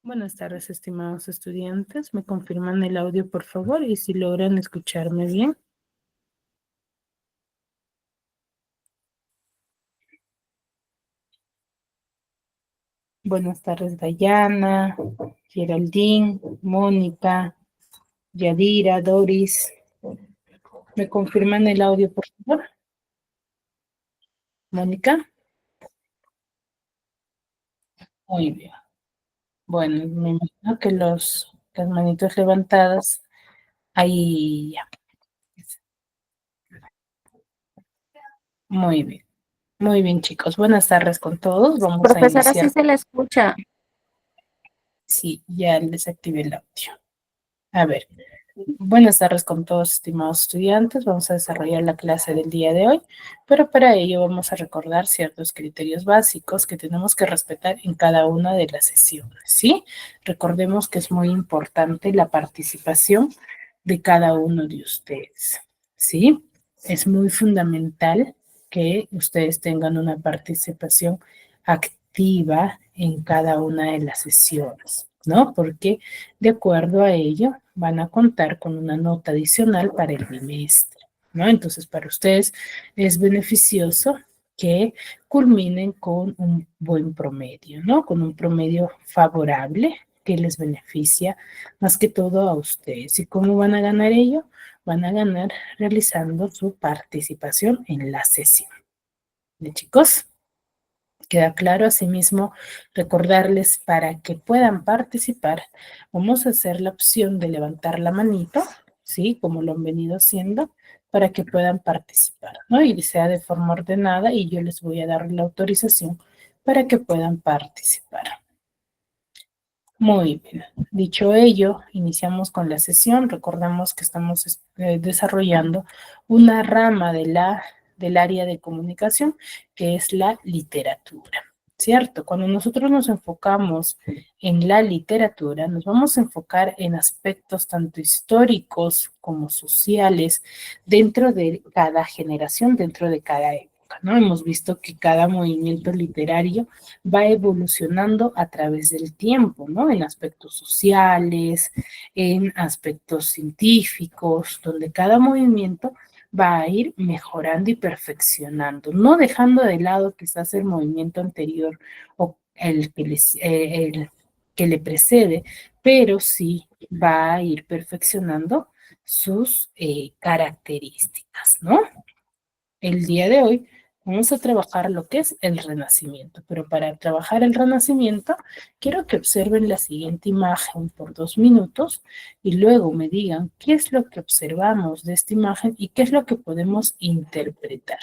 Buenas tardes, estimados estudiantes. ¿Me confirman el audio, por favor? Y si logran escucharme bien. Buenas tardes, Dayana, Geraldine, Mónica, Yadira, Doris. ¿Me confirman el audio, por favor? Mónica. Muy bien. Bueno, me imagino que las manitos levantadas, ahí ya. Muy bien. Muy bien, chicos. Buenas tardes con todos. Vamos a Profesora, sí iniciar. se la escucha. Sí, ya les activé el audio. A ver. Buenas tardes con todos, estimados estudiantes. Vamos a desarrollar la clase del día de hoy, pero para ello vamos a recordar ciertos criterios básicos que tenemos que respetar en cada una de las sesiones, ¿sí? Recordemos que es muy importante la participación de cada uno de ustedes, ¿sí? Es muy fundamental que ustedes tengan una participación activa en cada una de las sesiones, ¿no? Porque de acuerdo a ello van a contar con una nota adicional para el bimestre, ¿no? Entonces, para ustedes es beneficioso que culminen con un buen promedio, ¿no? Con un promedio favorable que les beneficia más que todo a ustedes. ¿Y cómo van a ganar ello? Van a ganar realizando su participación en la sesión. ¿De chicos? ¿Queda claro? Asimismo, recordarles para que puedan participar, vamos a hacer la opción de levantar la manito, ¿sí? Como lo han venido haciendo, para que puedan participar, ¿no? Y sea de forma ordenada y yo les voy a dar la autorización para que puedan participar. Muy bien. Dicho ello, iniciamos con la sesión. Recordamos que estamos desarrollando una rama del área de comunicación, que es la literatura, ¿cierto? Cuando nosotros nos enfocamos en la literatura, nos vamos a enfocar en aspectos tanto históricos como sociales dentro de cada generación, dentro de cada época, ¿no? Hemos visto que cada movimiento literario va evolucionando a través del tiempo, ¿no? En aspectos sociales, en aspectos científicos, donde cada movimiento va a ir mejorando y perfeccionando, no dejando de lado quizás el movimiento anterior o el que le precede, pero sí va a ir perfeccionando sus características, ¿no? El día de hoy vamos a trabajar lo que es el renacimiento, pero para trabajar el renacimiento quiero que observen la siguiente imagen por 2 minutos y luego me digan qué es lo que observamos de esta imagen y qué es lo que podemos interpretar.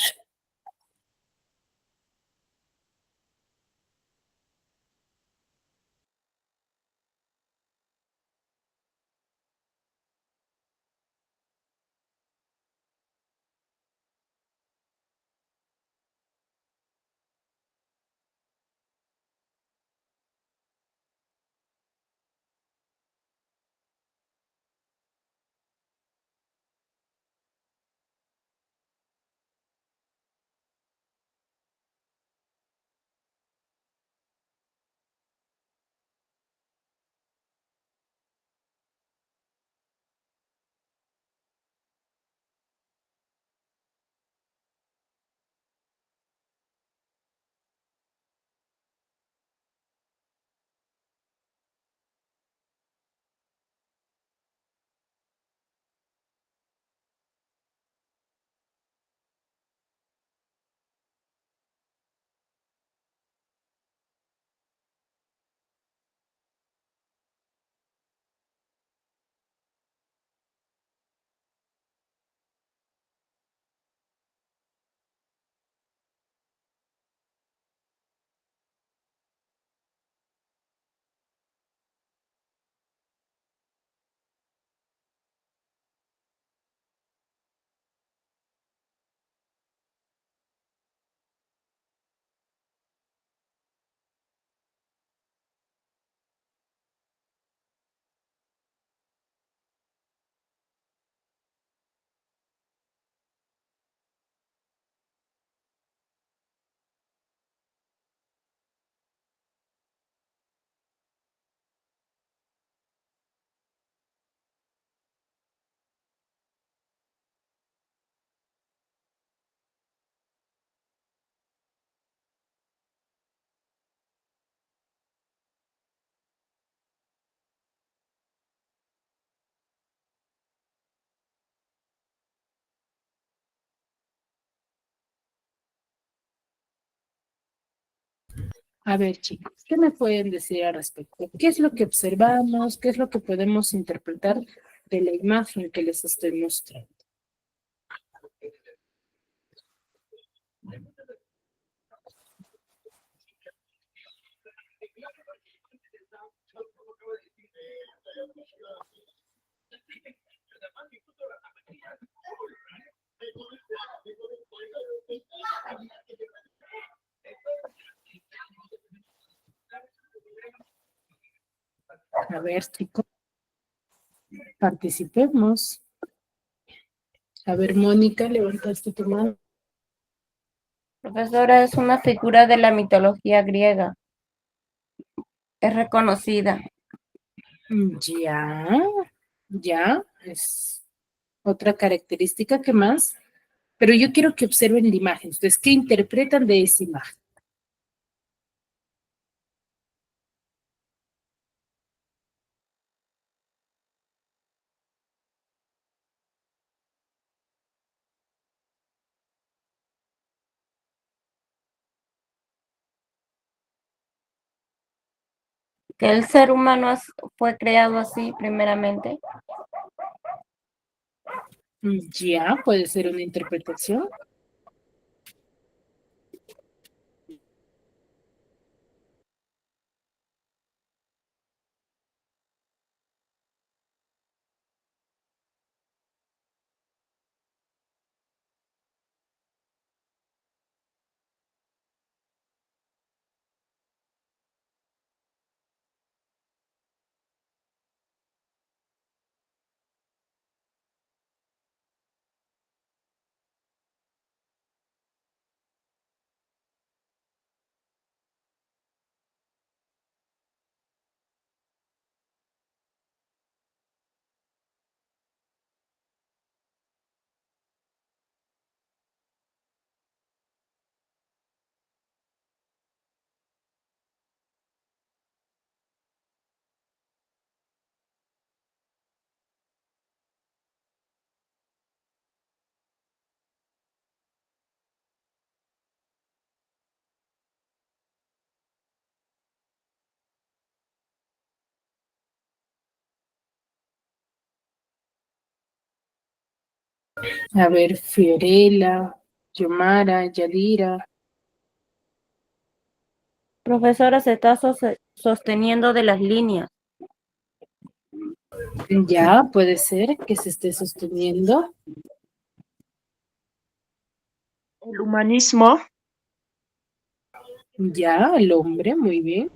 A ver, chicos, ¿qué me pueden decir al respecto? ¿Qué es lo que observamos? ¿Qué es lo que podemos interpretar de la imagen que les estoy mostrando? A ver, chicos, participemos. A ver, Mónica, levantaste tu mano. Profesora, es una figura de la mitología griega. Es reconocida. Ya, ya, es otra característica que más. Pero yo quiero que observen la imagen. Entonces, ¿qué interpretan de esa imagen? Que el ser humano fue creado así primeramente. Ya, puede ser una interpretación. A ver, Fiorella, Yomara, Yadira. Profesora, se está sosteniendo de las líneas. Ya, puede ser que se esté sosteniendo. El humanismo, Ya, el hombre, muy bien.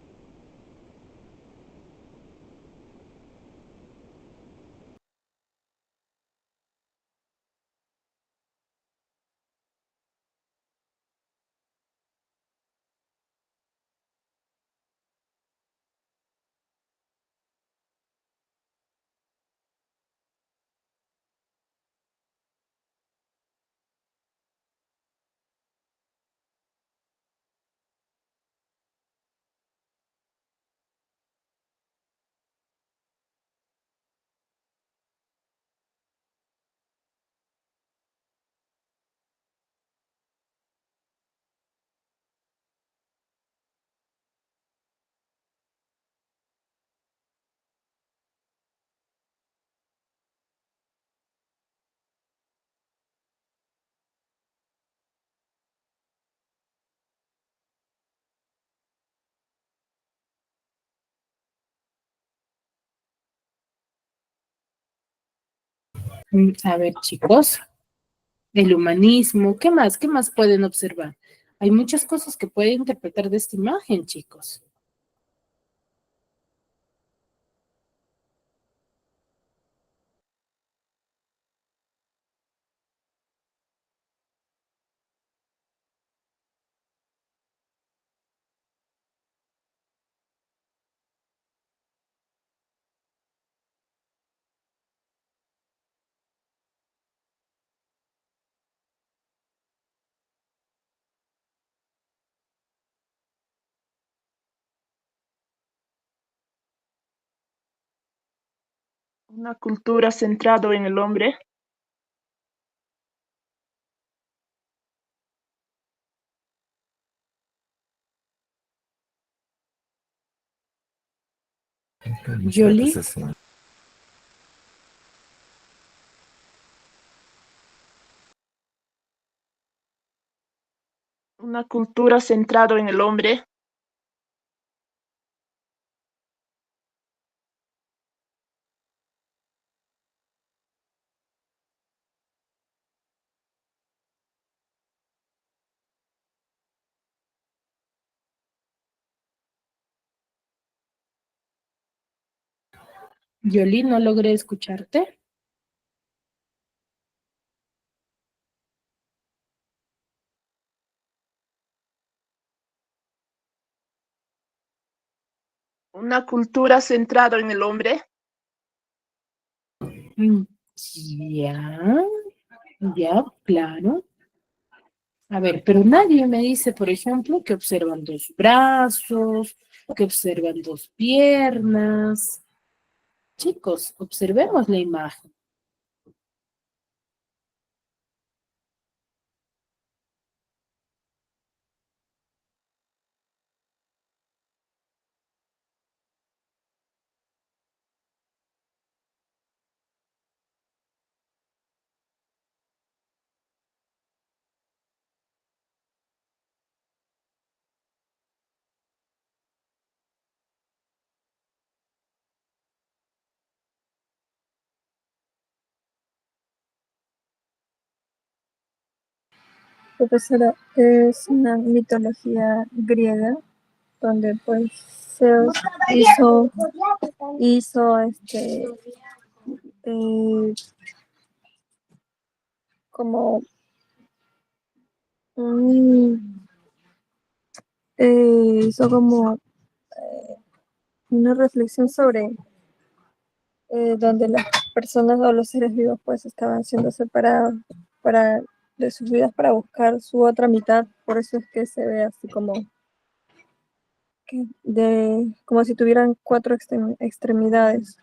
A ver, chicos, el humanismo, ¿qué más? ¿Qué más pueden observar? Hay muchas cosas que pueden interpretar de esta imagen, chicos. una cultura centrada en el hombre, Yoli. Una cultura centrada en el hombre. Yoli, no logré escucharte. Una cultura centrada en el hombre. Ya, ya, claro. A ver, pero nadie me dice, por ejemplo, que observan dos brazos, que observan dos piernas. Chicos, observemos la imagen. Profesora, es una mitología griega donde pues Zeus hizo eh, como un, hizo como una reflexión sobre donde las personas o los seres vivos pues estaban siendo separados para, de sus vidas para buscar su otra mitad. Por eso es que se ve así como si tuvieran cuatro extremidades.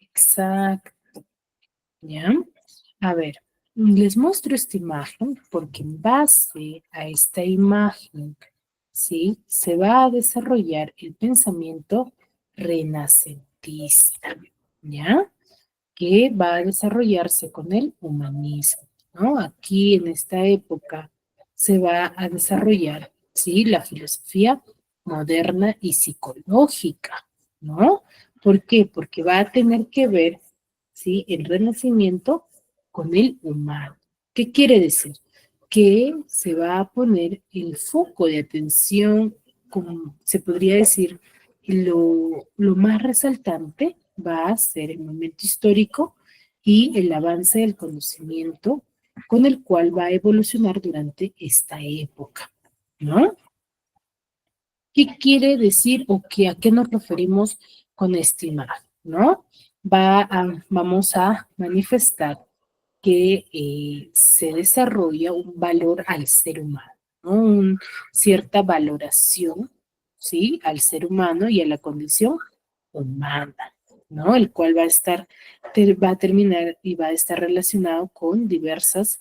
Exacto. ¿Ya? A ver, les muestro esta imagen porque en base a esta imagen, ¿sí? Se va a desarrollar el pensamiento renacentista, ¿ya? Que va a desarrollarse con el humanismo, ¿no? Aquí en esta época se va a desarrollar, ¿sí? La filosofía moderna y psicológica, ¿no? ¿Por qué? Porque va a tener que ver, ¿sí? El renacimiento con el humano. ¿Qué quiere decir? Que se va a poner el foco de atención, como se podría decir, lo más resaltante va a ser el momento histórico y el avance del conocimiento con el cual va a evolucionar durante esta época, ¿no? ¿Qué quiere decir o a qué nos referimos con esta imagen, no? Vamos a manifestar que se desarrolla un valor al ser humano, ¿no? Cierta valoración, ¿sí? Al ser humano y a la condición humana, ¿no? El cual va a terminar y va a estar relacionado con diversas,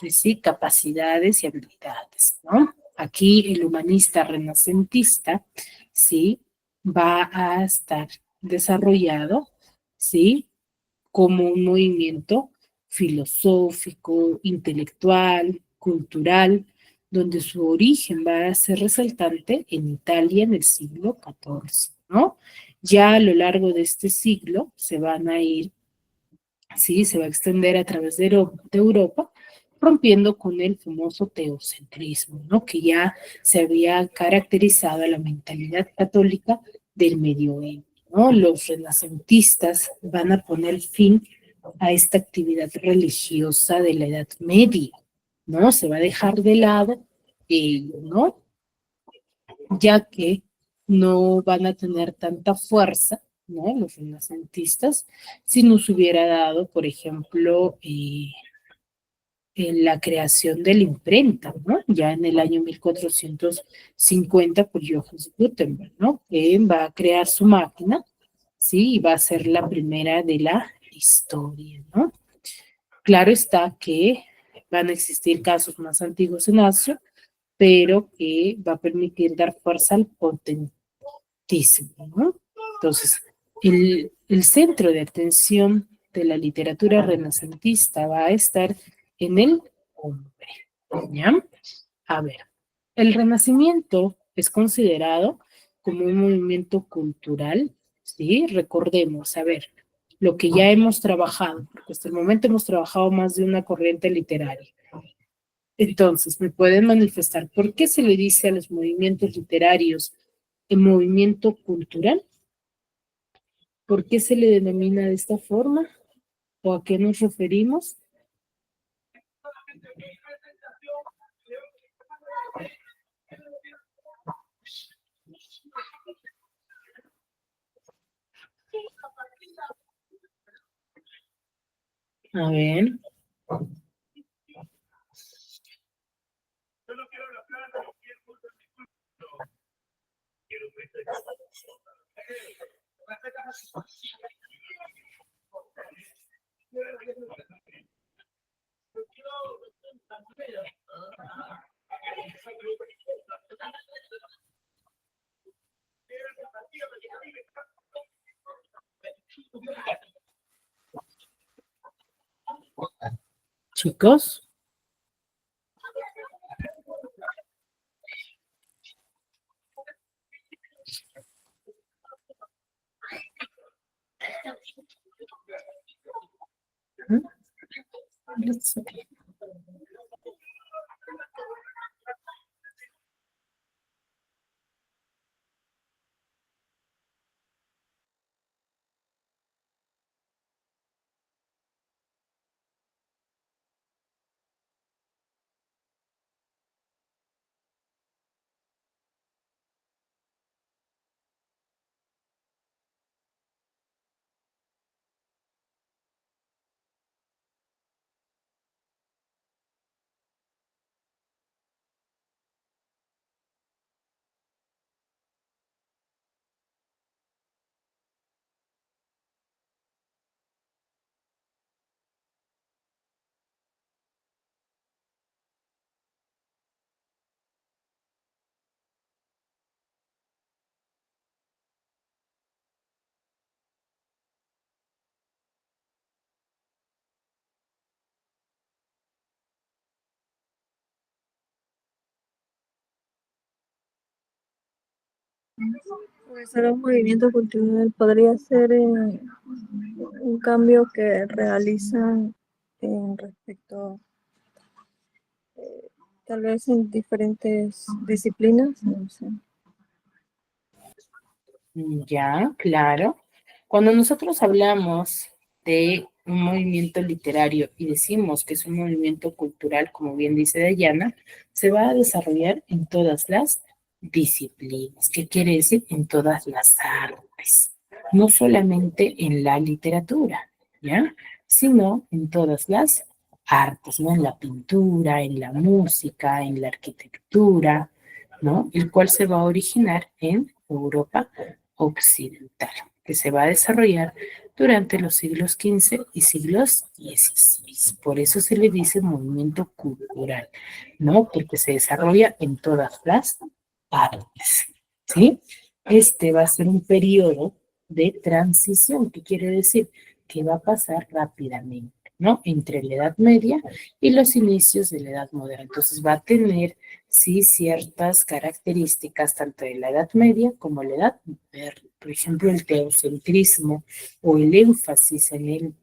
sí, capacidades y habilidades, ¿no? Aquí el humanista renacentista, ¿sí? Va a estar desarrollado, ¿sí? Como un movimiento filosófico, intelectual, cultural, donde su origen va a ser resaltante en Italia en el siglo XIV, ¿no? Ya a lo largo de este siglo se van a ir, sí, se va a extender a través de Europa, rompiendo con el famoso teocentrismo, ¿no? Que ya se había caracterizado a la mentalidad católica del medioevo, ¿no? Los renacentistas van a poner fin a esta actividad religiosa de la Edad Media, ¿no? Se va a dejar de lado ello, ¿no? Ya que no van a tener tanta fuerza, ¿no? Los renacentistas, si nos hubiera dado, por ejemplo, en la creación de la imprenta, ¿no? Ya en el año 1450 por Johannes Gutenberg, ¿no? Que va a crear su máquina, ¿sí? Y va a ser la primera de la historia, ¿no? Claro está que van a existir casos más antiguos en Asia, pero que va a permitir dar fuerza al potentísimo, ¿no? Entonces, el centro de atención de la literatura renacentista va a estar en el hombre, ¿ya? A ver, el Renacimiento es considerado como un movimiento cultural, ¿sí? Recordemos, a ver, lo que ya hemos trabajado, porque hasta el momento hemos trabajado más de una corriente literaria. Entonces, ¿me pueden manifestar por qué se le dice a los movimientos literarios el movimiento cultural? ¿Por qué se le denomina de esta forma? ¿O a qué nos referimos? A ver. Chicos. Pues ahora un movimiento cultural podría ser un cambio que realizan respecto, tal vez en diferentes disciplinas, no sé. Ya, claro. Cuando nosotros hablamos de un movimiento literario y decimos que es un movimiento cultural, como bien dice Dayana, se va a desarrollar en todas las disciplinas. ¿Qué quiere decir? En todas las artes. No solamente en la literatura, ¿ya? Sino en todas las artes, ¿no? En la pintura, en la música, en la arquitectura, ¿no? El cual se va a originar en Europa occidental, que se va a desarrollar durante los siglos XV y siglos XVI. Por eso se le dice movimiento cultural, ¿no? Porque se desarrolla en todas las partes, ¿sí? Este va a ser un periodo de transición, ¿qué quiere decir? Que va a pasar rápidamente, ¿no? Entre la Edad Media y los inicios de la Edad Moderna. Entonces va a tener sí ciertas características tanto de la Edad Media como la Edad Moderna. Por ejemplo, el teocentrismo o el énfasis en el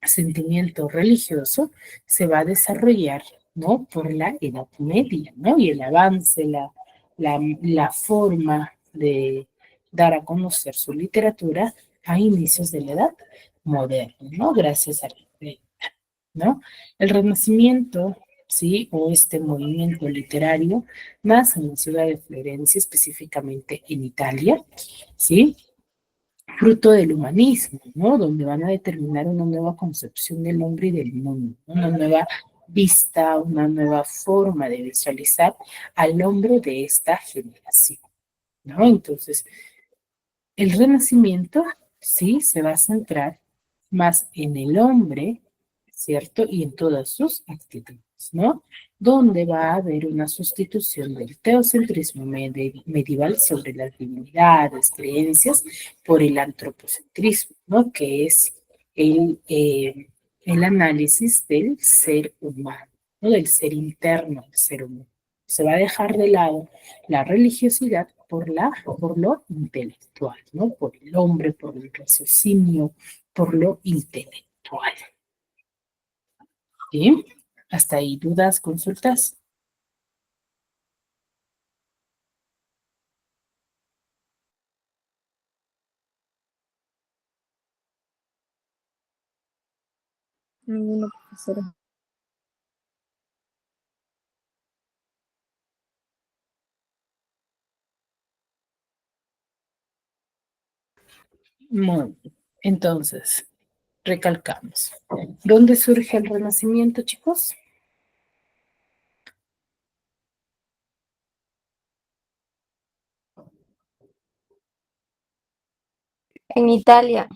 sentimiento religioso se va a desarrollar, ¿no? Por la Edad Media, ¿no? Y el avance, la forma de dar a conocer su literatura a inicios de la Edad Moderna, ¿no? Gracias a la imprenta, ¿no? El Renacimiento, ¿sí? O este movimiento literario nace en la ciudad de Florencia, específicamente en Italia, ¿sí? Fruto del humanismo, ¿no? Donde van a determinar una nueva concepción del hombre y del mundo, ¿no? Una nueva vista, una nueva forma de visualizar al hombre de esta generación, ¿no? Entonces, el Renacimiento sí se va a centrar más en el hombre, ¿cierto? Y en todas sus actitudes, ¿no? Donde va a haber una sustitución del teocentrismo medieval sobre las divinidades, creencias, por el antropocentrismo, ¿no? Que es el análisis del ser humano, ¿no? Del ser interno del ser humano. Se va a dejar de lado la religiosidad por lo intelectual, ¿no? Por el hombre, por el raciocinio, por lo intelectual. ¿Sí? Hasta ahí, dudas, consultas. Ninguno, profesora. Muy bien. Entonces, recalcamos. ¿Dónde surge el Renacimiento, chicos? En Italia,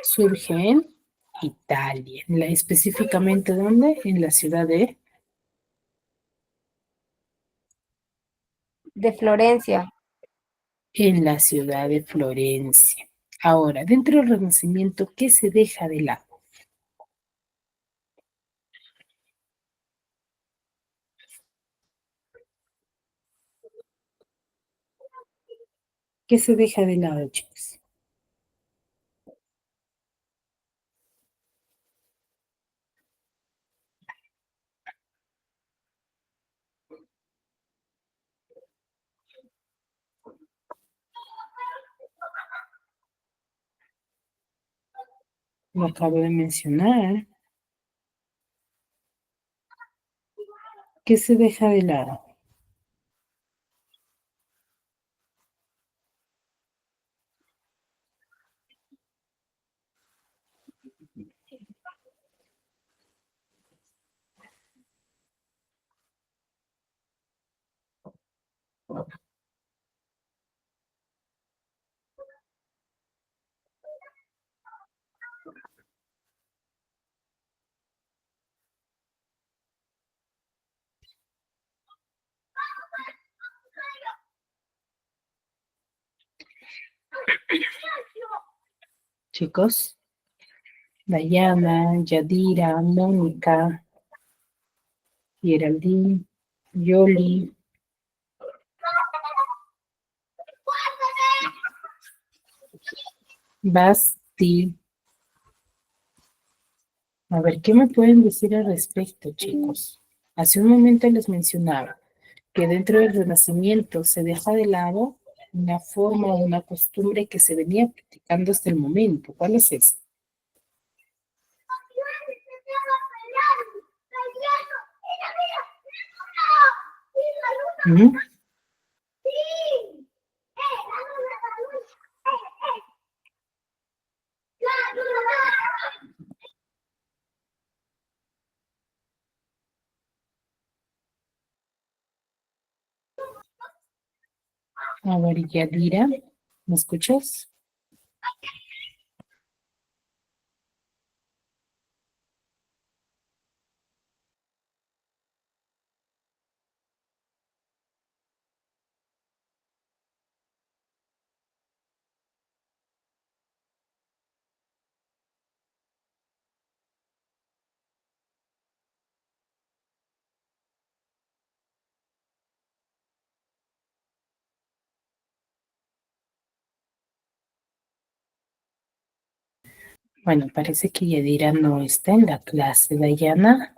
Surge en Italia. ¿Específicamente dónde? En la ciudad de Florencia, en la ciudad de Florencia. Ahora, dentro del Renacimiento, ¿qué se deja de lado? ¿Qué se deja de lado, chicos? Lo acabo de mencionar. ¿Qué se deja de lado? Chicos, Dayana, Yadira, Mónica, Geraldine, Yoli, Basti. A ver, ¿qué me pueden decir al respecto, chicos? Hace un momento les mencionaba que dentro del Renacimiento se deja de lado una forma o una costumbre que se venía practicando hasta el momento. ¿Cuál es esa? ¿Mm? A ver, Yadira, ¿me escuchas? Bueno, parece que Yadira no está en la clase, Dayana.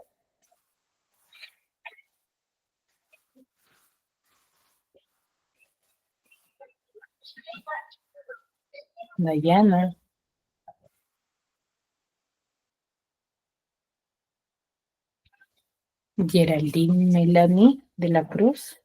Dayana, Geraldine Melanie de la Cruz.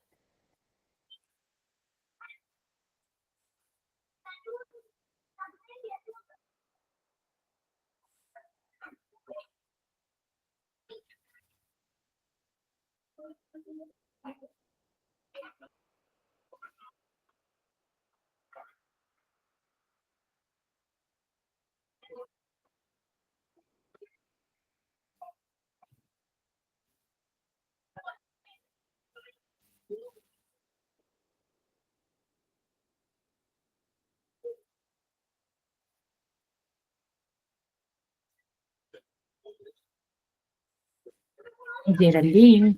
Geraldine.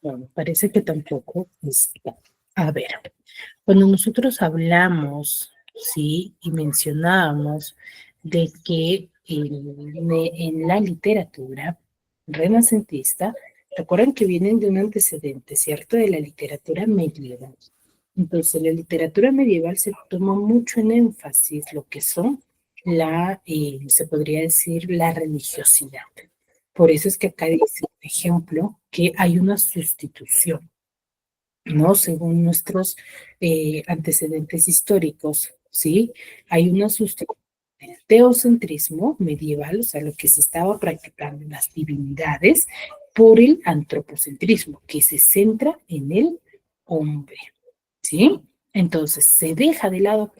Bueno, parece que tampoco está. A ver, cuando nosotros hablamos, sí, y mencionábamos de que en la literatura renacentista, recuerden que vienen de un antecedente, ¿cierto? De la literatura medieval. Entonces, la literatura medieval se toma mucho en énfasis lo que son se podría decir, la religiosidad. Por eso es que acá dice, por ejemplo, que hay una sustitución, ¿no? Según nuestros antecedentes históricos, ¿sí? Hay una sustitución del teocentrismo medieval, o sea, lo que se estaba practicando en las divinidades, por el antropocentrismo, que se centra en el hombre, ¿sí? Entonces se deja de lado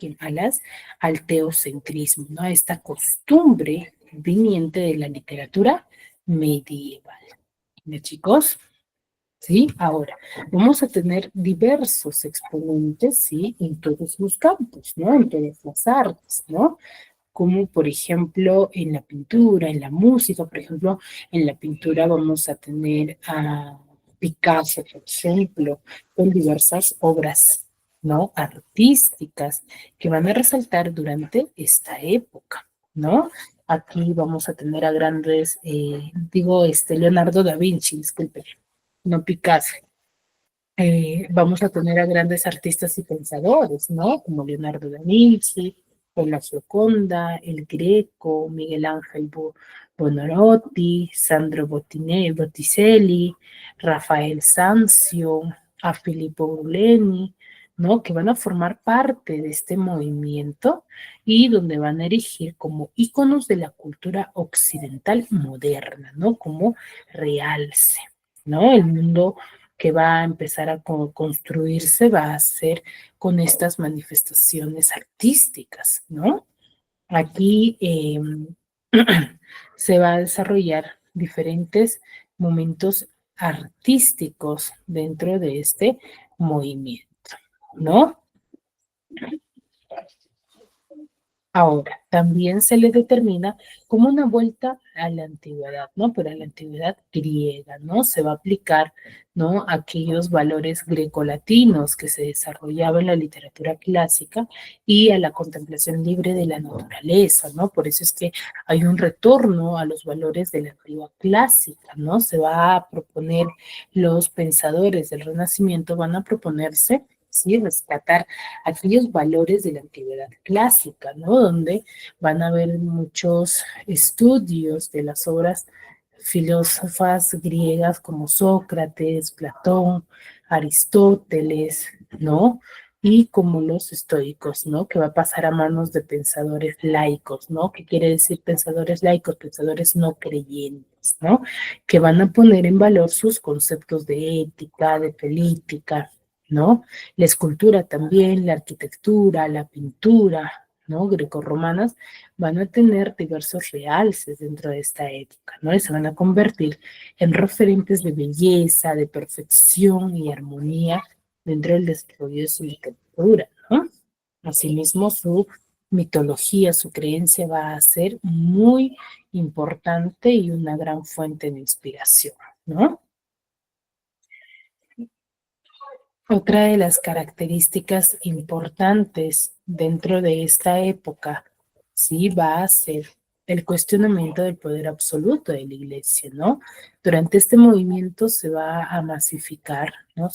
al teocentrismo, ¿no? A esta costumbre viniente de la literatura medieval. ¿De chicos? ¿Sí? Ahora, vamos a tener diversos exponentes, ¿sí? En todos los campos, ¿no? En todas las artes, ¿no? Como por ejemplo en la pintura, en la música, por ejemplo, en la pintura vamos a tener a Picasso, por ejemplo, con diversas obras, ¿no? Artísticas que van a resaltar durante esta época, ¿no? Aquí vamos a tener a grandes, Leonardo da Vinci, disculpe, no Picasso. Vamos a tener a grandes artistas y pensadores, ¿no? Como Leonardo da Vinci, o la Gioconda, el Greco, Miguel Ángel Buonarroti, Sandro Botticelli, Rafael Sanzio, a Filippo Brunelleschi, ¿no? Que van a formar parte de este movimiento y donde van a erigir como íconos de la cultura occidental moderna, ¿no? Como realce, ¿no? El mundo que va a empezar a construirse va a ser con estas manifestaciones artísticas, ¿no? Aquí se va a desarrollar diferentes momentos artísticos dentro de este movimiento, ¿no? Ahora, también se le determina como una vuelta a la antigüedad, ¿no? Pero a la antigüedad griega, ¿no? Se va a aplicar, ¿no? Aquellos valores grecolatinos que se desarrollaban en la literatura clásica y a la contemplación libre de la naturaleza, ¿no? Por eso es que hay un retorno a los valores de la antigua clásica, ¿no? Se va a proponer, los pensadores del Renacimiento van a proponerse, ¿sí? Rescatar aquellos valores de la antigüedad clásica, ¿no? Donde van a haber muchos estudios de las obras filósofas griegas como Sócrates, Platón, Aristóteles, ¿no? Y como los estoicos, ¿no? Que va a pasar a manos de pensadores laicos, ¿no? ¿Qué quiere decir pensadores laicos? Pensadores no creyentes, ¿no? Que van a poner en valor sus conceptos de ética, de política, ¿no? La escultura también, la arquitectura, la pintura, ¿no? Grecorromanas van a tener diversos realces dentro de esta época, ¿no? Y se van a convertir en referentes de belleza, de perfección y armonía dentro del desarrollo de su literatura, ¿no? Asimismo, su mitología, su creencia va a ser muy importante y una gran fuente de inspiración, ¿no? Otra de las características importantes dentro de esta época, sí, va a ser el cuestionamiento del poder absoluto de la iglesia, ¿no? Durante este movimiento se va a masificar, ¿no?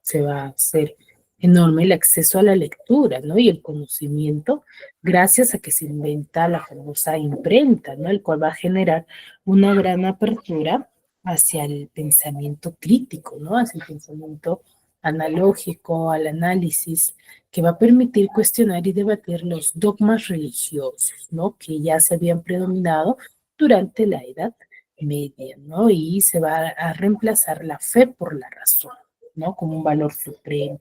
Se va a hacer enorme el acceso a la lectura, ¿no? Y el conocimiento, gracias a que se inventa la famosa imprenta, ¿no? El cual va a generar una gran apertura hacia el pensamiento crítico, ¿no? Hacia el pensamiento analógico al análisis que va a permitir cuestionar y debatir los dogmas religiosos, ¿no? Que ya se habían predominado durante la Edad Media, ¿no? Y se va a reemplazar la fe por la razón, ¿no? Como un valor supremo.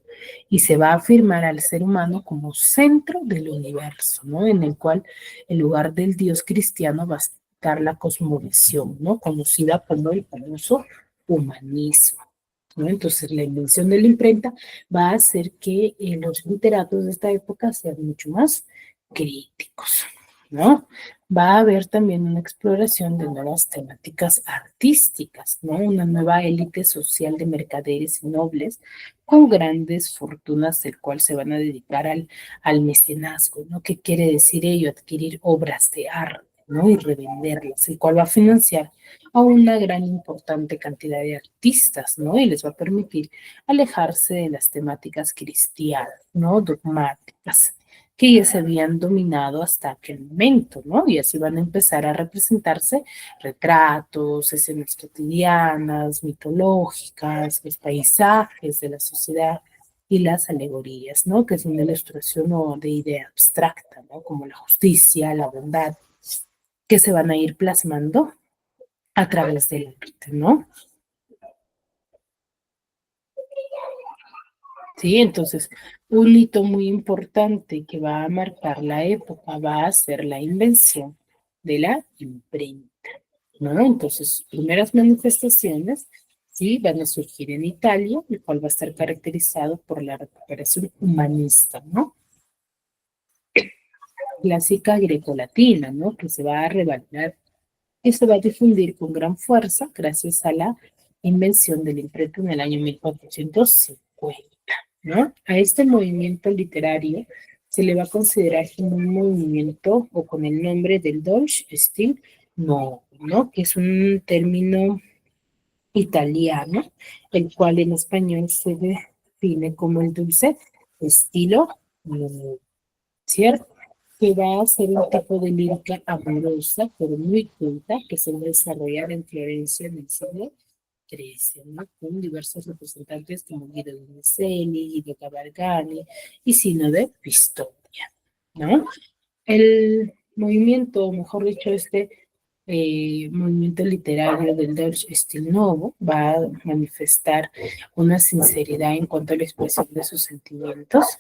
Y se va a afirmar al ser humano como centro del universo, ¿no? En el cual el lugar del Dios cristiano va a estar la cosmovisión, ¿no? Conocida como el famoso humanismo, ¿no? Entonces, la invención de la imprenta va a hacer que los literatos de esta época sean mucho más críticos, ¿no? Va a haber también una exploración de nuevas temáticas artísticas, ¿no? Una nueva élite social de mercaderes y nobles con grandes fortunas, el cual se van a dedicar al mecenazgo, ¿no? ¿Qué quiere decir ello? Adquirir obras de arte, ¿no? Y revenderlas, el cual va a financiar a una gran importante cantidad de artistas, ¿no? Y les va a permitir alejarse de las temáticas cristianas, ¿no? Dogmáticas que ya se habían dominado hasta aquel momento, ¿no? Y así van a empezar a representarse retratos, escenas cotidianas, mitológicas, los paisajes de la sociedad y las alegorías, ¿no? Que es una ilustración o de idea abstracta, ¿no? Como la justicia, la bondad, que se van a ir plasmando a través del arte, ¿no? Sí, entonces, un hito muy importante que va a marcar la época va a ser la invención de la imprenta, ¿no? Entonces, primeras manifestaciones, sí, van a surgir en Italia, el cual va a estar caracterizado por la recuperación humanista, ¿no? Clásica grecolatina, ¿no? Que se va a revalidar y se va a difundir con gran fuerza gracias a la invención del impreso en el año 1450, ¿no? A este movimiento literario se le va a considerar como un movimiento o con el nombre del Deutsche Stil Nuovo, ¿no? Que es un término italiano, el cual en español se define como el dulce estilo nuevo, ¿cierto? Que va a ser un tipo de lírica amorosa, pero muy culta, que se va a desarrollar en Florencia en el siglo XIII, ¿no? Con diversos representantes como Guido de Nicelli, Guido Cavalcani y Sino de Pistoia, ¿no? El movimiento, o mejor dicho, movimiento literario del Deutsche Stil Novo va a manifestar una sinceridad en cuanto a la expresión de sus sentimientos.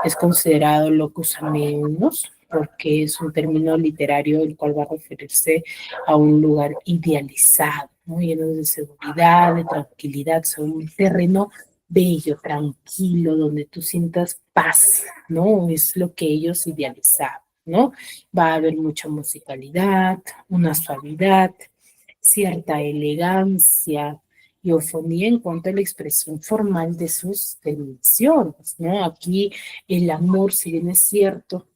Es considerado locus amoenus porque es un término literario el cual va a referirse a un lugar idealizado, ¿no? Lleno de seguridad, de tranquilidad, sobre un terreno bello, tranquilo, donde tú sientas paz, ¿no? Es lo que ellos idealizaban, ¿no? Va a haber mucha musicalidad, una suavidad, cierta elegancia y eufonía en cuanto a la expresión formal de sus dimensiones, ¿no? Aquí el amor, si bien es cierto,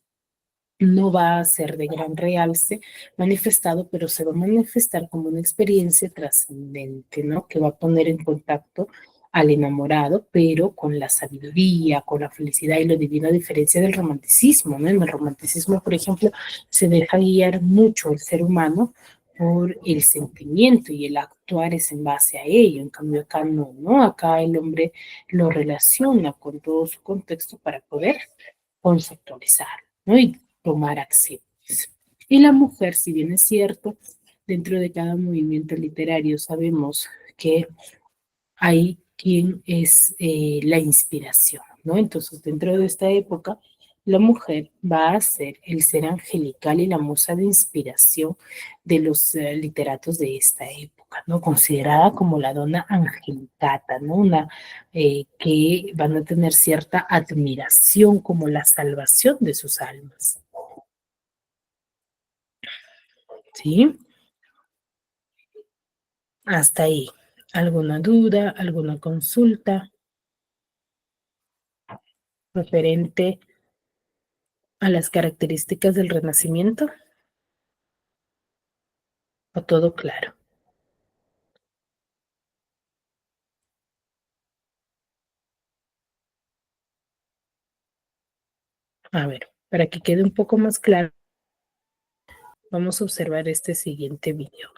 no va a ser de gran realce manifestado, pero se va a manifestar como una experiencia trascendente, ¿no? Que va a poner en contacto al enamorado, pero con la sabiduría, con la felicidad y lo divino, a diferencia del romanticismo, ¿no? En el romanticismo, por ejemplo, se deja guiar mucho el ser humano por el sentimiento y el actuar es en base a ello. En cambio, acá no, ¿no? Acá el hombre lo relaciona con todo su contexto para poder conceptualizar, ¿no? Y tomar acciones. Y la mujer, si bien es cierto, dentro de cada movimiento literario sabemos que hay quien es la inspiración, ¿no? Entonces, dentro de esta época, la mujer va a ser el ser angelical y la musa de inspiración de los literatos de esta época, ¿no? Considerada como la dona angelicata, ¿no? Una que van a tener cierta admiración como la salvación de sus almas. ¿Sí? Hasta ahí. ¿Alguna duda, alguna consulta referente a las características del Renacimiento? ¿O todo claro? A ver, para que quede un poco más claro, vamos a observar este siguiente video.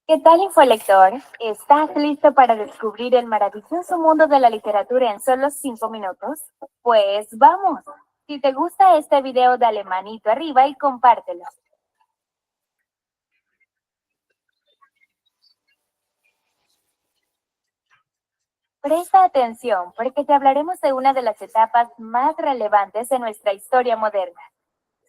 ¿Qué tal, infolector? ¿Estás listo para descubrir el maravilloso mundo de la literatura en solo 5 minutos? Pues vamos. Si te gusta este video, dale manito arriba y compártelo. Presta atención, porque te hablaremos de una de las etapas más relevantes de nuestra historia moderna.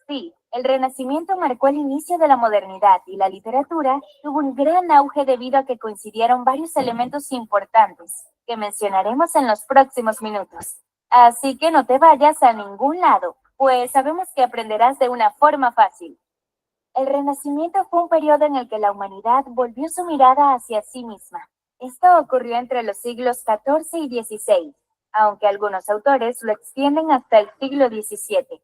Sí, el Renacimiento marcó el inicio de la modernidad y la literatura tuvo un gran auge debido a que coincidieron varios elementos importantes que mencionaremos en los próximos minutos. Así que no te vayas a ningún lado. pues sabemos que aprenderás de una forma fácil. El Renacimiento fue un periodo en el que la humanidad volvió su mirada hacia sí misma. Esto ocurrió entre los siglos XIV y XVI, aunque algunos autores lo extienden hasta el siglo XVII.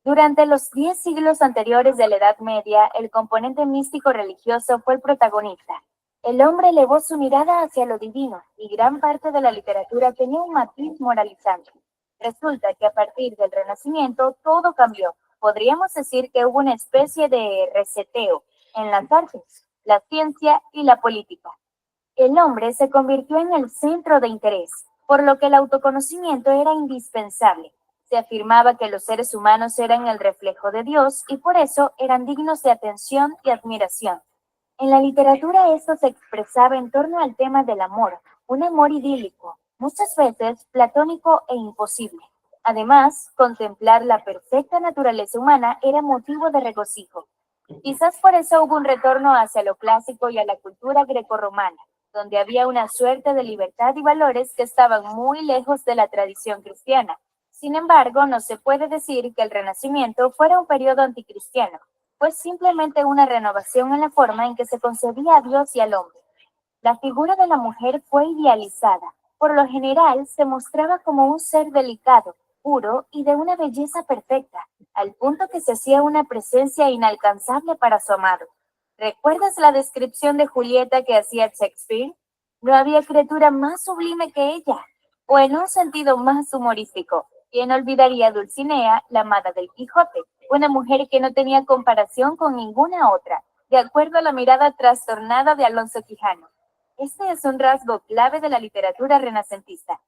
Durante los 10 siglos anteriores de la Edad Media, el componente místico religioso fue el protagonista. El hombre elevó su mirada hacia lo divino y gran parte de la literatura tenía un matiz moralizante. Resulta que a partir del Renacimiento todo cambió. Podríamos decir que hubo una especie de reseteo en las artes, la ciencia y la política. El hombre se convirtió en el centro de interés, por lo que el autoconocimiento era indispensable. Se afirmaba que los seres humanos eran el reflejo de Dios y por eso eran dignos de atención y admiración. En la literatura esto se expresaba en torno al tema del amor, un amor idílico, muchas veces platónico e imposible. Además, contemplar la perfecta naturaleza humana era motivo de regocijo. Quizás por eso hubo un retorno hacia lo clásico y a la cultura grecorromana, donde había una suerte de libertad y valores que estaban muy lejos de la tradición cristiana. Sin embargo, no se puede decir que el Renacimiento fuera un periodo anticristiano, pues simplemente una renovación en la forma en que se concebía a Dios y al hombre. La figura de la mujer fue idealizada. Por lo general, se mostraba como un ser delicado, puro y de una belleza perfecta, al punto que se hacía una presencia inalcanzable para su amado. ¿Recuerdas la descripción de Julieta que hacía Shakespeare? No había criatura más sublime que ella, o en un sentido más humorístico. ¿Quién olvidaría a Dulcinea, la amada del Quijote? Una mujer que no tenía comparación con ninguna otra, de acuerdo a la mirada trastornada de Alonso Quijano. Este es un rasgo clave de la literatura renacentista.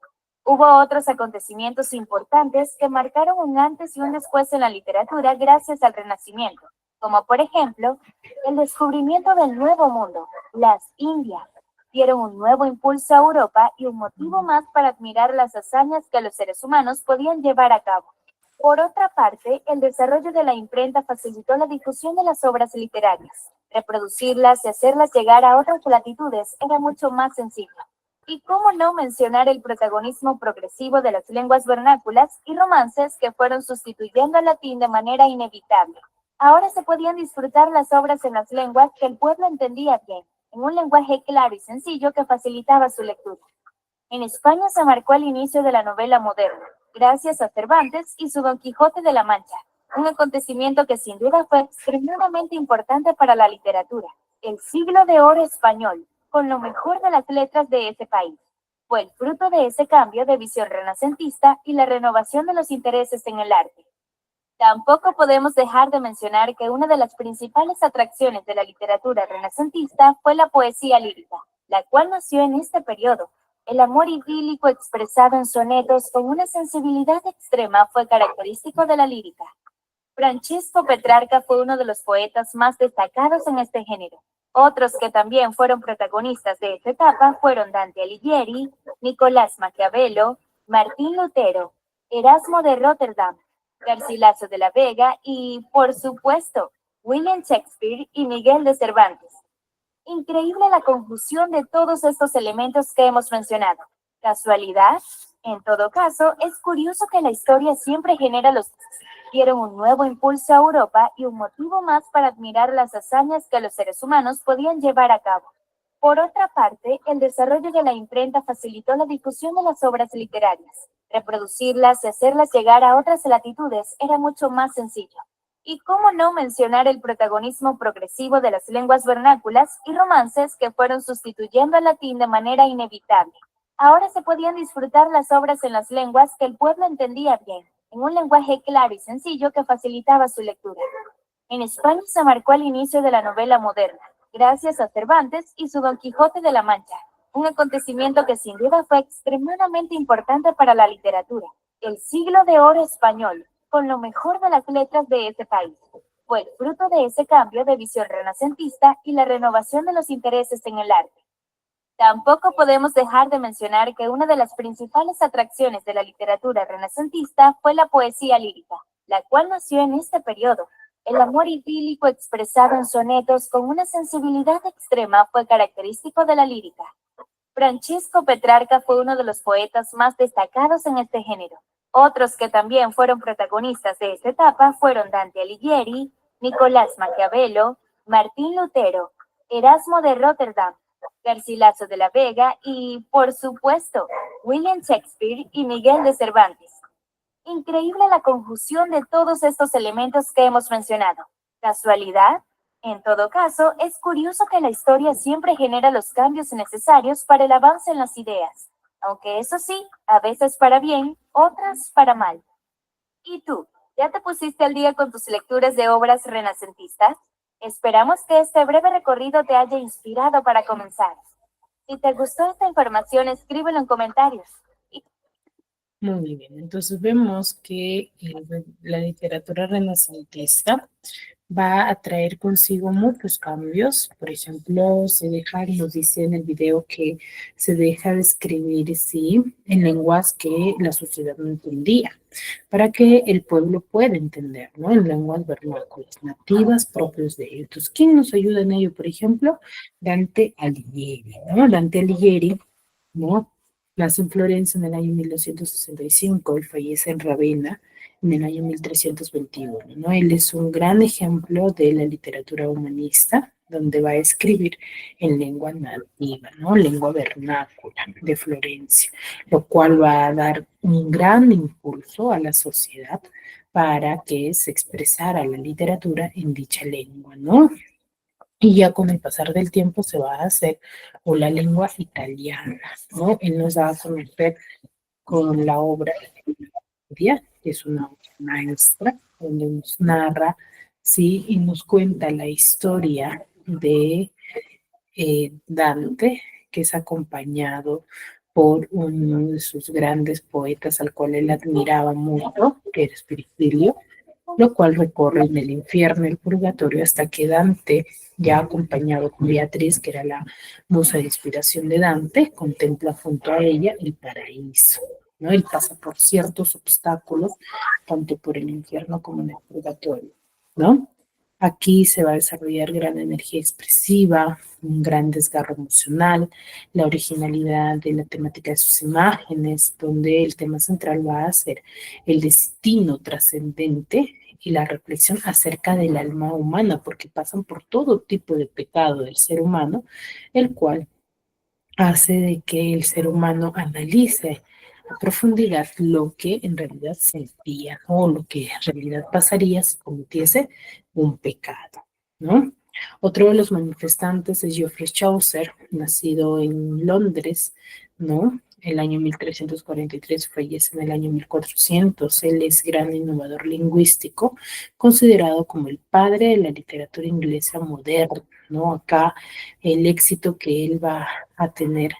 Hubo otros acontecimientos importantes que marcaron un antes y un después en la literatura gracias al Renacimiento, como por ejemplo, el descubrimiento del Nuevo Mundo, las Indias, dieron un nuevo impulso a Europa y un motivo más para admirar las hazañas que los seres humanos podían llevar a cabo. Por otra parte, el desarrollo de la imprenta facilitó la difusión de las obras literarias. Reproducirlas y hacerlas llegar a otras latitudes era mucho más sencillo. Y cómo no mencionar el protagonismo progresivo de las lenguas vernáculas y romances que fueron sustituyendo al latín de manera inevitable. Ahora se podían disfrutar las obras en las lenguas que el pueblo entendía bien, en un lenguaje claro y sencillo que facilitaba su lectura. En España se marcó el inicio de la novela moderna, gracias a Cervantes y su Don Quijote de la Mancha, un acontecimiento que sin duda fue extremadamente importante para la literatura. El siglo de oro español, con lo mejor de las letras de ese país, fue el fruto de ese cambio de visión renacentista y la renovación de los intereses en el arte. Tampoco podemos dejar de mencionar que una de las principales atracciones de la literatura renacentista fue la poesía lírica, la cual nació en este periodo. El amor idílico expresado en sonetos con una sensibilidad extrema fue característico de la lírica. Francesco Petrarca fue uno de los poetas más destacados en este género. Otros que también fueron protagonistas de esta etapa fueron Dante Alighieri, Nicolás Maquiavelo, Martín Lutero, Erasmo de Rotterdam, Garcilaso de la Vega y, por supuesto, William Shakespeare y Miguel de Cervantes. Increíble la conjunción de todos estos elementos que hemos mencionado. ¿Casualidad? En todo caso, es curioso que la historia siempre genera los dieron un nuevo impulso a Europa y un motivo más para admirar las hazañas que los seres humanos podían llevar a cabo. Por otra parte, el desarrollo de la imprenta facilitó la difusión de las obras literarias. Reproducirlas y hacerlas llegar a otras latitudes era mucho más sencillo. Y cómo no mencionar el protagonismo progresivo de las lenguas vernáculas y romances que fueron sustituyendo al latín de manera inevitable. Ahora se podían disfrutar las obras en las lenguas que el pueblo entendía bien, en un lenguaje claro y sencillo que facilitaba su lectura. En España se marcó el inicio de la novela moderna, gracias a Cervantes y su Don Quijote de la Mancha, un acontecimiento que sin duda fue extremadamente importante para la literatura. El siglo de oro español, con lo mejor de las letras de ese país, fue el fruto de ese cambio de visión renacentista y la renovación de los intereses en el arte. Tampoco podemos dejar de mencionar que una de las principales atracciones de la literatura renacentista fue la poesía lírica, la cual nació en este periodo. El amor idílico expresado en sonetos con una sensibilidad extrema fue característico de la lírica. Francesco Petrarca fue uno de los poetas más destacados en este género. Otros que también fueron protagonistas de esta etapa fueron Dante Alighieri, Nicolás Maquiavelo, Martín Lutero, Erasmo de Rotterdam, Garcilaso de la Vega y, por supuesto, William Shakespeare y Miguel de Cervantes. Increíble la conjunción de todos estos elementos que hemos mencionado. ¿Casualidad? En todo caso, es curioso que la historia siempre genera los cambios necesarios para el avance en las ideas, aunque eso sí, a veces para bien, otras para mal. ¿Y tú? ¿Ya te pusiste al día con tus lecturas de obras renacentistas? Esperamos que este breve recorrido te haya inspirado para comenzar. Si te gustó esta información, escríbelo en comentarios. Muy bien, entonces vemos que la literatura renacentista va a traer consigo muchos cambios. Por ejemplo, nos dice en el video que se deja de escribir, sí, en lenguas que la sociedad no entendía, para que el pueblo pueda entender, ¿no? En lenguas vernáculas, nativas, propios de ellos. Entonces, ¿quién nos ayuda en ello? Por ejemplo, Dante Alighieri, ¿no? Dante Alighieri, ¿no? Nace en Florencia en el año 1265 y fallece en Ravenna en el año 1321, ¿no? Él es un gran ejemplo de la literatura humanista, donde va a escribir en lengua nativa, ¿no? Lengua vernácula de Florencia, lo cual va a dar un gran impulso a la sociedad para que se expresara la literatura en dicha lengua, ¿no? Y ya con el pasar del tiempo se va a hacer o la lengua italiana, ¿no? Él nos da a conocer con la obra que es una obra maestra, donde nos narra, sí, y nos cuenta la historia de Dante, que es acompañado por uno de sus grandes poetas al cual él admiraba mucho, que era Virgilio, lo cual recorre en el infierno y el purgatorio hasta que Dante, ya acompañado con Beatriz, que era la musa de inspiración de Dante, contempla junto a ella el paraíso, ¿no? Él pasa por ciertos obstáculos, tanto por el infierno como en el purgatorio, ¿no? Aquí se va a desarrollar gran energía expresiva, un gran desgarro emocional, la originalidad de la temática de sus imágenes, donde el tema central va a ser el destino trascendente y la reflexión acerca del alma humana, porque pasan por todo tipo de pecado del ser humano, el cual hace de que el ser humano analice a profundidad lo que en realidad sentía, ¿no? O lo que en realidad pasaría si cometiese un pecado, ¿no? Otro de los manifestantes es Geoffrey Chaucer, nacido en Londres, ¿no? El año 1343, fallece en el año 1400. Él es gran innovador lingüístico, considerado como el padre de la literatura inglesa moderna, ¿no? Acá el éxito que él va a tener,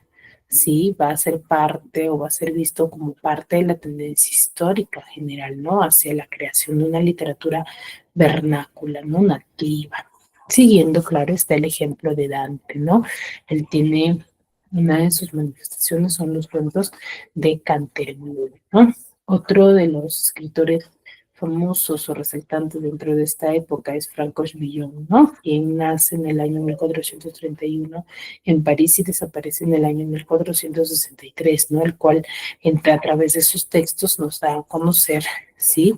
sí, va a ser parte o va a ser visto como parte de la tendencia histórica general, ¿no? Hacia la creación de una literatura vernácula, ¿no? Nativa. Siguiendo, claro, está el ejemplo de Dante, ¿no? Él tiene, una de sus manifestaciones son los cuentos de Canterbury, ¿no? Otro de los escritores famosos o resaltantes dentro de esta época es Francois Villon, ¿no? Quien nace en el año 1431 en París y desaparece en el año 1463, ¿no? El cual, a través de sus textos, nos da a conocer, ¿sí?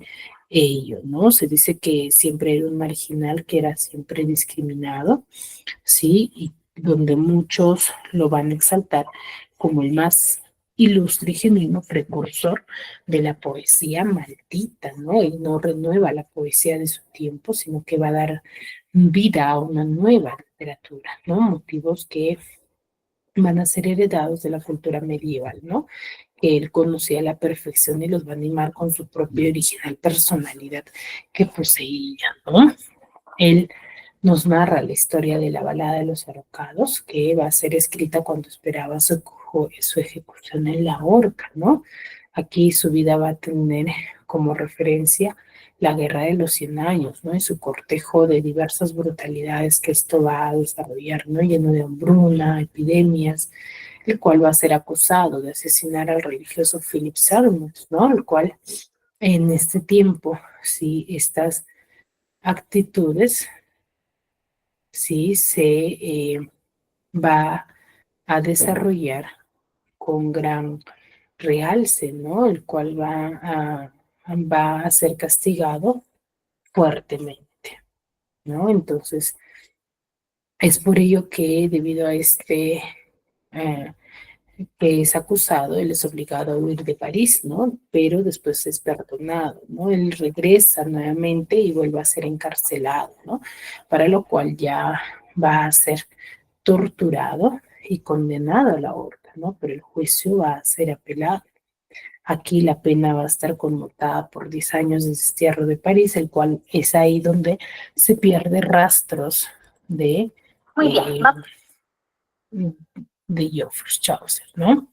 Ello, ¿no? Se dice que siempre era un marginal, que era siempre discriminado, ¿sí? Y donde muchos lo van a exaltar como el más ilustre y genuino precursor de la poesía maldita, ¿no? Y no renueva la poesía de su tiempo, sino que va a dar vida a una nueva literatura, ¿no? Motivos que van a ser heredados de la cultura medieval, ¿no? Que él conocía a la perfección y los va a animar con su propia original personalidad que poseía, ¿no? Él nos narra la historia de la balada de los arrocados, que va a ser escrita cuando esperaba su ejecución en la horca, ¿no? Aquí su vida va a tener como referencia la guerra de los 100 años, ¿no? Y su cortejo de diversas brutalidades que esto va a desarrollar, ¿no? Lleno de hambruna, epidemias, el cual va a ser acusado de asesinar al religioso Philip Salmons, ¿no? El cual en este tiempo, sí, estas actitudes, sí, se va a desarrollar con gran realce, ¿no? El cual va a ser castigado fuertemente, ¿no? Entonces, es por ello que debido a eh, que es acusado, él es obligado a huir de París, ¿no? Pero después es perdonado, ¿no? Él regresa nuevamente y vuelve a ser encarcelado, ¿no? Para lo cual ya va a ser torturado y condenado a la horca, ¿no? Pero el juicio va a ser apelado. Aquí la pena va a estar conmutada por 10 años de destierro de París, el cual es ahí donde se pierde rastros de, Muy bien, de Geoffrey Chaucer, ¿no?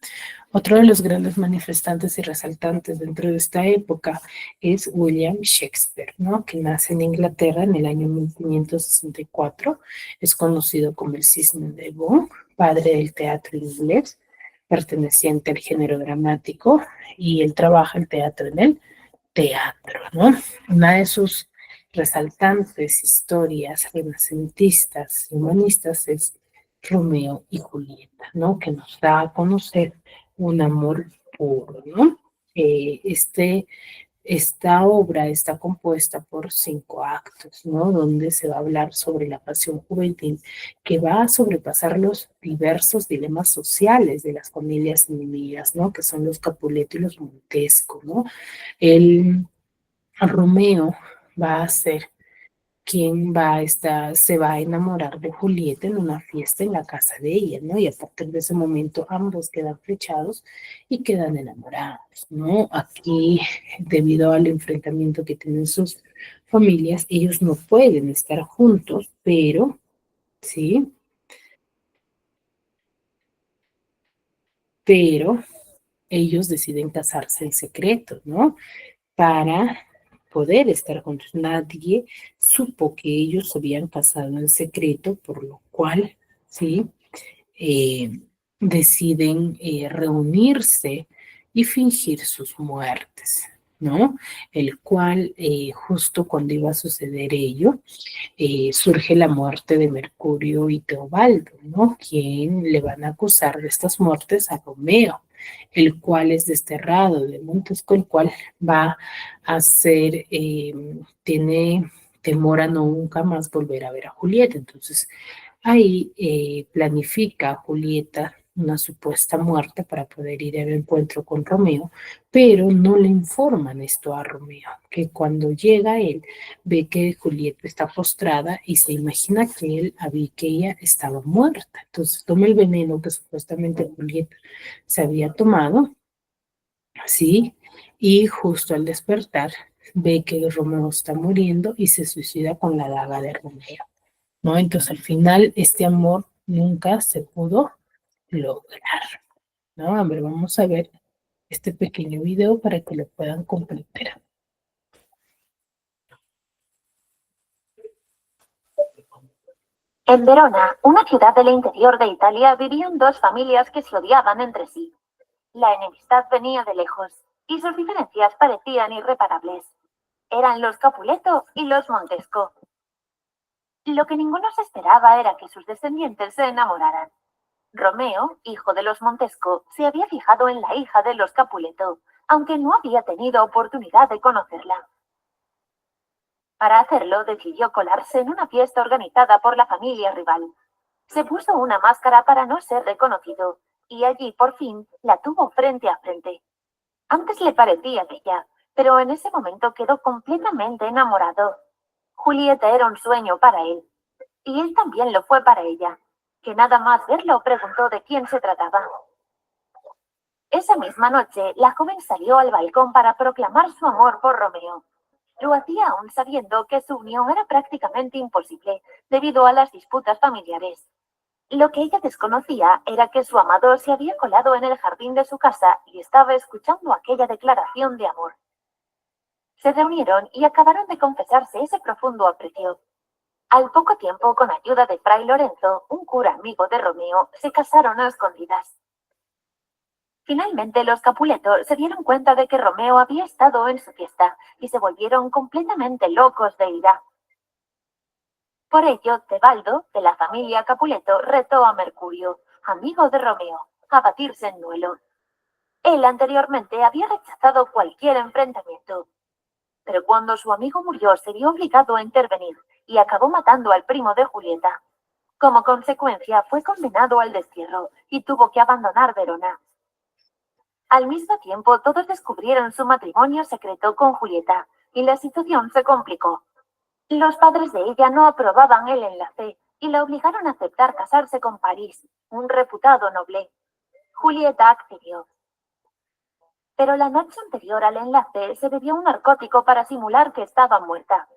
Otro de los grandes manifestantes y resaltantes dentro de esta época es William Shakespeare, ¿no? Que nace en Inglaterra en el año 1564. Es conocido como el Cisne de Bon, padre del teatro inglés, perteneciente al género dramático, y él trabaja el teatro en el teatro, ¿no? Una de sus resaltantes historias renacentistas y humanistas es Romeo y Julieta, ¿no? Que nos da a conocer un amor puro, ¿no? Esta obra está compuesta por 5 actos, ¿no? Donde se va a hablar sobre la pasión juvenil que va a sobrepasar los diversos dilemas sociales de las familias enemigas, ¿no? Que son los Capuleto y los Montesco, ¿no? El Romeo va a ser quien se va a enamorar de Julieta en una fiesta en la casa de ella, ¿no? Y a partir de ese momento ambos quedan flechados y quedan enamorados, ¿no? Aquí, debido al enfrentamiento que tienen sus familias, ellos no pueden estar juntos, pero, ¿sí? Pero ellos deciden casarse en secreto, ¿no? Para poder estar juntos. Nadie supo que ellos se habían casado en secreto, por lo cual, ¿sí? Eh, deciden reunirse y fingir sus muertes, ¿no? El cual, justo cuando iba a suceder ello, surge la muerte de Mercurio y Teobaldo, ¿no? Quien le van a acusar de estas muertes a Romeo, el cual es desterrado de Montesco, el cual va a ser, tiene temor a nunca más volver a ver a Julieta. Entonces, ahí planifica Julieta una supuesta muerte para poder ir al encuentro con Romeo, pero no le informan esto a Romeo, que cuando llega él ve que Julieta está postrada y se imagina que ella estaba muerta. Entonces toma el veneno que supuestamente Julieta se había tomado, ¿sí? Y justo al despertar ve que Romeo está muriendo y se suicida con la daga de Romeo, ¿no? Entonces al final este amor nunca se pudo lograr, ¿no? A ver, vamos a ver este pequeño video para que lo puedan comprender. En Verona, una ciudad del interior de Italia, vivían dos familias que se odiaban entre sí. La enemistad venía de lejos y sus diferencias parecían irreparables. Eran los Capuleto y los Montesco. Lo que ninguno se esperaba era que sus descendientes se enamoraran. Romeo, hijo de los Montesco, se había fijado en la hija de los Capuleto, aunque no había tenido oportunidad de conocerla. Para hacerlo, decidió colarse en una fiesta organizada por la familia rival. Se puso una máscara para no ser reconocido, y allí por fin la tuvo frente a frente. Antes le parecía bella, pero en ese momento quedó completamente enamorado. Julieta era un sueño para él, y él también lo fue para ella, que nada más verlo preguntó de quién se trataba. Esa misma noche, la joven salió al balcón para proclamar su amor por Romeo. Lo hacía aún sabiendo que su unión era prácticamente imposible debido a las disputas familiares. Lo que ella desconocía era que su amado se había colado en el jardín de su casa y estaba escuchando aquella declaración de amor. Se reunieron y acabaron de confesarse ese profundo aprecio. Al poco tiempo, con ayuda de Fray Lorenzo, un cura amigo de Romeo, se casaron a escondidas. Finalmente, los Capuleto se dieron cuenta de que Romeo había estado en su fiesta y se volvieron completamente locos de ira. Por ello, Tebaldo, de la familia Capuleto, retó a Mercurio, amigo de Romeo, a batirse en duelo. Él anteriormente había rechazado cualquier enfrentamiento. Pero cuando su amigo murió, se vio obligado a intervenir y acabó matando al primo de Julieta. Como consecuencia, fue condenado al destierro y tuvo que abandonar Verona. Al mismo tiempo, todos descubrieron su matrimonio secreto con Julieta y la situación se complicó. Los padres de ella no aprobaban el enlace y la obligaron a aceptar casarse con París, un reputado noble. Julieta accedió. Pero la noche anterior al enlace se bebió un narcótico para simular que estaba muerta.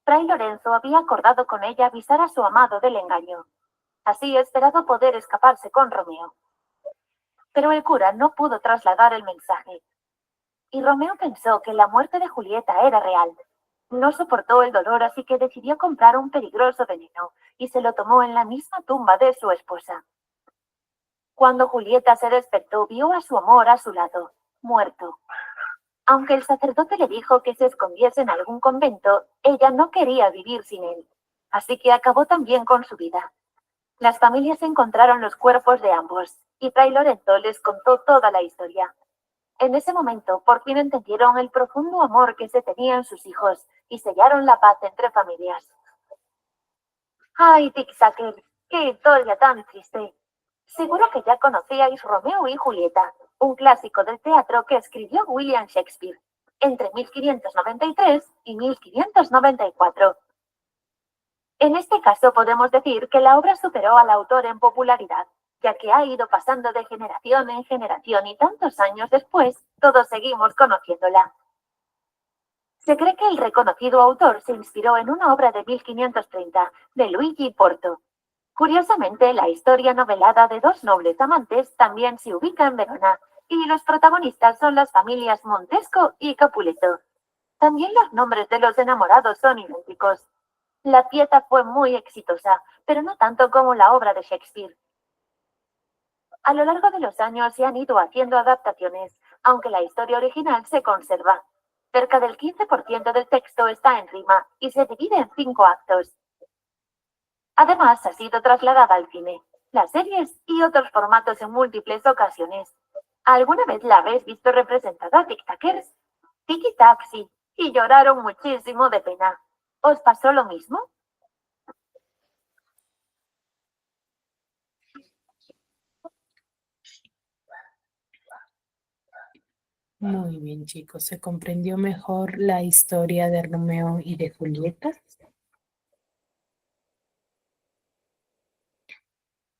Fray Lorenzo había acordado con ella avisar a su amado del engaño. Así esperaba poder escaparse con Romeo. Pero el cura no pudo trasladar el mensaje. Y Romeo pensó que la muerte de Julieta era real. No soportó el dolor, así que decidió comprar un peligroso veneno y se lo tomó en la misma tumba de su esposa. Cuando Julieta se despertó, vio a su amor a su lado, muerto. Aunque el sacerdote le dijo que se escondiese en algún convento, ella no quería vivir sin él, así que acabó también con su vida. Las familias encontraron los cuerpos de ambos y Fray Lorenzo les contó toda la historia. En ese momento, por fin entendieron el profundo amor que se tenían sus hijos y sellaron la paz entre familias. ¡Ay, Tixaquer! ¡Qué historia tan triste! Seguro que ya conocíais Romeo y Julieta, un clásico del teatro que escribió William Shakespeare entre 1593 y 1594. En este caso podemos decir que la obra superó al autor en popularidad, ya que ha ido pasando de generación en generación y tantos años después, todos seguimos conociéndola. Se cree que el reconocido autor se inspiró en una obra de 1530 de Luigi Porto. Curiosamente, la historia novelada de dos nobles amantes también se ubica en Verona, y los protagonistas son las familias Montesco y Capuleto. También los nombres de los enamorados son idénticos. La pieza fue muy exitosa, pero no tanto como la obra de Shakespeare. A lo largo de los años se han ido haciendo adaptaciones, aunque la historia original se conserva. Cerca del 15% del texto está en rima y se divide en 5 actos. Además, ha sido trasladada al cine, las series y otros formatos en múltiples ocasiones. ¿Alguna vez la habéis visto representada, tic-tackers? Tiki-tac, sí, y lloraron muchísimo de pena. ¿Os pasó lo mismo? Muy bien, chicos. ¿Se comprendió mejor la historia de Romeo y de Julieta?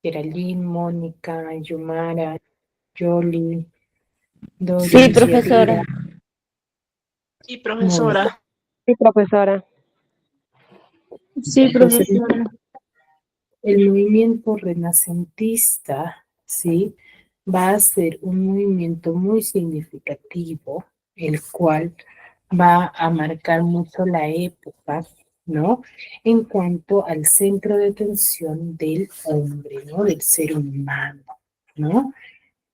Geraldine, Mónica, Yumara, Yoli, Doris, Sí, profesora. Yadira. Sí, profesora. Sí, profesora. Sí, Entonces, profesora. el movimiento renacentista, ¿sí? Va a ser un movimiento muy significativo, el cual va a marcar mucho la época, ¿no? En cuanto al centro de atención del hombre, ¿no? Del ser humano, ¿no?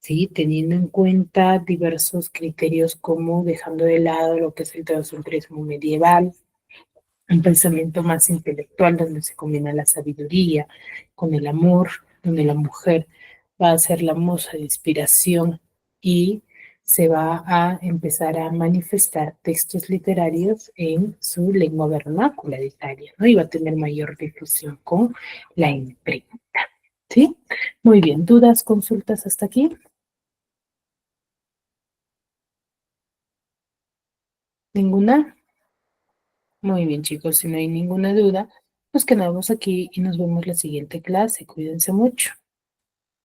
Sí, teniendo en cuenta diversos criterios como dejando de lado lo que es el teocentrismo medieval, un pensamiento más intelectual donde se combina la sabiduría con el amor, donde la mujer va a ser la musa de inspiración y se va a empezar a manifestar textos literarios en su lengua vernácula de Italia, ¿no? Y va a tener mayor difusión con la imprenta, ¿sí? Muy bien, ¿dudas, consultas hasta aquí? ¿Ninguna? Muy bien, chicos, si no hay ninguna duda, nos quedamos aquí y nos vemos la siguiente clase. Cuídense mucho.